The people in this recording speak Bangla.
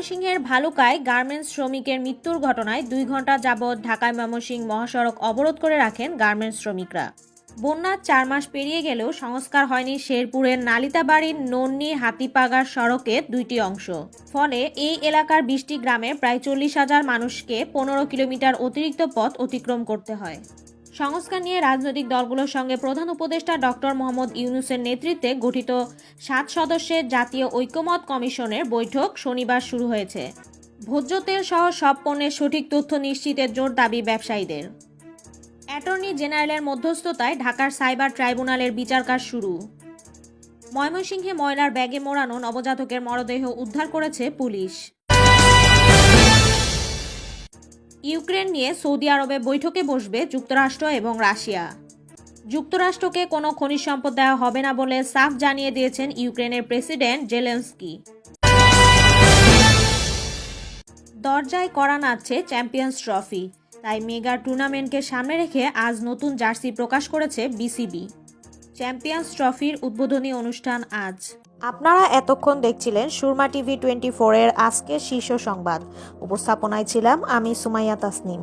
ময়মনসিংহের ভালুকায় গার্মেন্টস শ্রমিকের মৃত্যুর ঘটনায় 2 ঘন্টা যাবৎ ঢাকায় ময়মনসিংহ মহাসড়ক অবরোধ করে রাখেন গার্মেন্টস শ্রমিকরা। বন্যার 4 মাস পেরিয়ে গেলেও সংস্কার হয়নি শেরপুরের নালিতাবাড়ির নন্নি হাতিপাগার সড়কের 2টি অংশ। ফলে এই এলাকার 20টি গ্রামের প্রায় 40,000 মানুষকে 15 কিলোমিটার অতিরিক্ত পথ অতিক্রম করতে হয়। সংস্কার নিয়ে রাজনৈতিক দলগুলোর সঙ্গে প্রধান উপদেষ্টা ডক্টর মোহাম্মদ ইউনূসের নেতৃত্বে গঠিত 7 সদস্যের জাতীয় ঐকমত্য কমিশনের বৈঠক শনিবার শুরু হয়েছে। ভোজ্য তেল সহ সব পণ্যের সঠিক তথ্য নিশ্চিতের জোর দাবি ব্যবসায়ীদের। অ্যাটর্নি জেনারেলের মধ্যস্থতায় ঢাকার সাইবার ট্রাইব্যুনালের বিচারকাজ শুরু। ময়মনসিংহে ময়লার ব্যাগে মোড়ানো নবজাতকের মরদেহ উদ্ধার করেছে পুলিশ। ইউক্রেন নিয়ে সৌদি আরবে বৈঠকে বসবে যুক্তরাষ্ট্র এবং রাশিয়া। যুক্তরাষ্ট্রকে কোনো খনিজ সম্পদ দেওয়া হবে না বলে সাফ জানিয়ে দিয়েছেন ইউক্রেনের প্রেসিডেন্ট জেলেনস্কি। দরজায় কড়া নাড়ছে চ্যাম্পিয়ন্স ট্রফি, তাই মেগা টুর্নামেন্টকে সামনে রেখে আজ নতুন জার্সি প্রকাশ করেছে বিসিবি। চ্যাম্পিয়ন্স ট্রফির উদ্বোধনী অনুষ্ঠান আজ। আপনারা এতক্ষণ দেখছিলেন সুরমা টিভি 24 এর আজকের শীর্ষ সংবাদ। উপস্থাপনায় ছিলাম আমি সুমাইয়া তাসনিম।